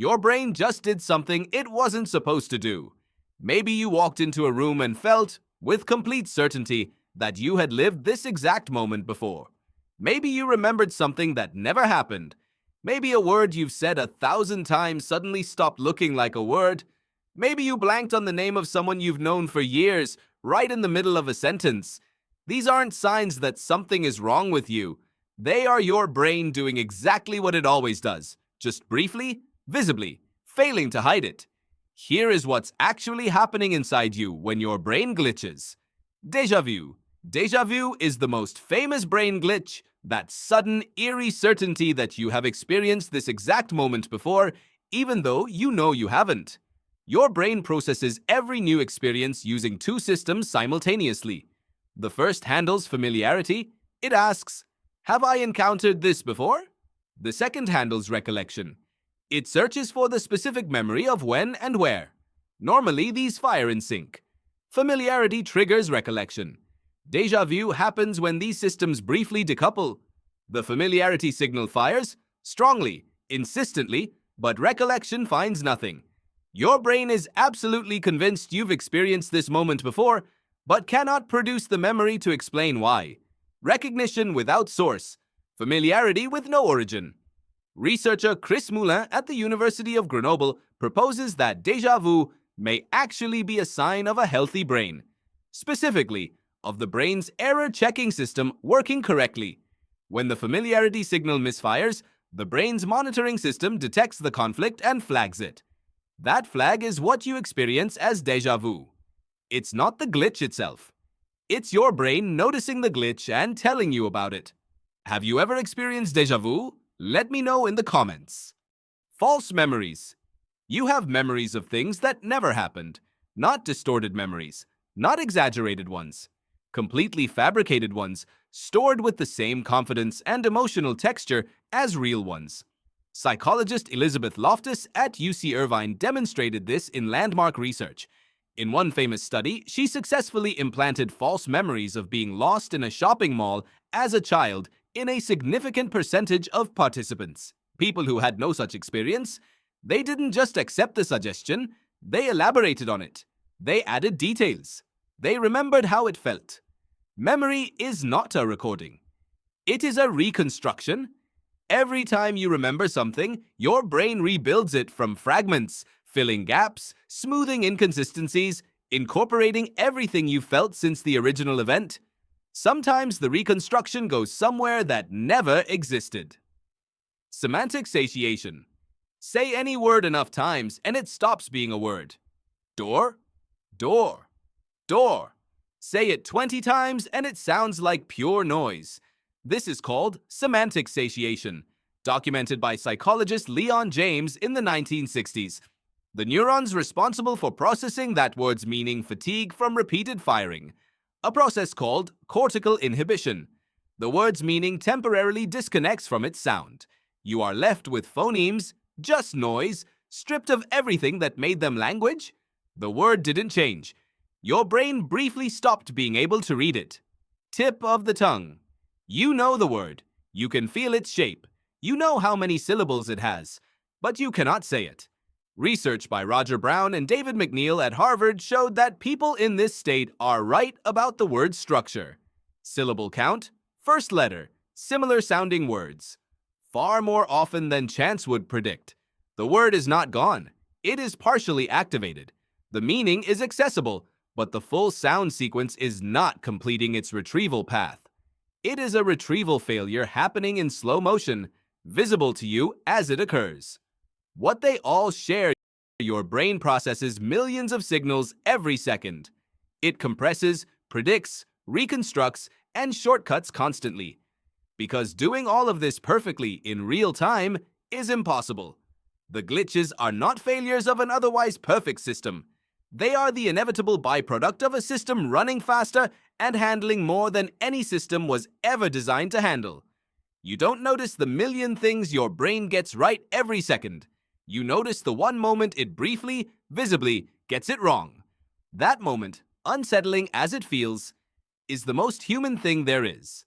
Your brain just did something it wasn't supposed to do. Maybe you walked into a room and felt, with complete certainty, that you had lived this exact moment before. Maybe you remembered something that never happened. Maybe a word you've said 1,000 times suddenly stopped looking like a word. Maybe you blanked on the name of someone you've known for years, right in the middle of a sentence. These aren't signs that something is wrong with you. They are your brain doing exactly what it always does, just briefly, visibly, failing to hide it. Here is what's actually happening inside you when your brain glitches. Déjà vu. Déjà vu is the most famous brain glitch, that sudden, eerie certainty that you have experienced this exact moment before, even though you know you haven't. Your brain processes every new experience using two systems simultaneously. The first handles familiarity. It asks, "Have I encountered this before?" The second handles recollection. It searches for the specific memory of when and where. Normally, these fire in sync. Familiarity triggers recollection. Déjà vu happens when these systems briefly decouple. The familiarity signal fires strongly, insistently, but recollection finds nothing. Your brain is absolutely convinced you've experienced this moment before, but cannot produce the memory to explain why. Recognition without source. Familiarity with no origin. Researcher Chris Moulin at the University of Grenoble proposes that déjà vu may actually be a sign of a healthy brain. Specifically, of the brain's error-checking system working correctly. When the familiarity signal misfires, the brain's monitoring system detects the conflict and flags it. That flag is what you experience as déjà vu. It's not the glitch itself. It's your brain noticing the glitch and telling you about it. Have you ever experienced déjà vu? Let me know in the comments. False memories. You have memories of things that never happened. Not distorted memories. Not exaggerated ones. Completely fabricated ones, stored with the same confidence and emotional texture as real ones. Psychologist Elizabeth Loftus at UC Irvine demonstrated this in landmark research. In one famous study, she successfully implanted false memories of being lost in a shopping mall as a child in a significant percentage of participants. People who had no such experience, they didn't just accept the suggestion, they elaborated on it. They added details. They remembered how it felt. Memory is not a recording. It is a reconstruction. Every time you remember something, your brain rebuilds it from fragments, filling gaps, smoothing inconsistencies, incorporating everything you felt since the original event. Sometimes the reconstruction goes somewhere that never existed. Semantic satiation. Say any word enough times and it stops being a word. Door, door, door. Say it 20 times and it sounds like pure noise. This is called semantic satiation, documented by psychologist Leon James in the 1960s. The neurons responsible for processing that word's meaning fatigue from repeated firing, a process called cortical inhibition. The word's meaning temporarily disconnects from its sound. You are left with phonemes, just noise, stripped of everything that made them language. The word didn't change. Your brain briefly stopped being able to read it. Tip of the tongue. You know the word. You can feel its shape. You know how many syllables it has, but you cannot say it. Research by Roger Brown and David McNeill at Harvard showed that people in this state are right about the word structure. Syllable count, first letter, similar sounding words. Far more often than chance would predict. The word is not gone. It is partially activated. The meaning is accessible, but the full sound sequence is not completing its retrieval path. It is a retrieval failure happening in slow motion, visible to you as it occurs. What they all share, your brain processes millions of signals every second. It compresses, predicts, reconstructs, and shortcuts constantly. Because doing all of this perfectly in real time is impossible. The glitches are not failures of an otherwise perfect system. They are the inevitable byproduct of a system running faster and handling more than any system was ever designed to handle. You don't notice the million things your brain gets right every second. You notice the one moment it briefly, visibly gets it wrong. That moment, unsettling as it feels, is the most human thing there is.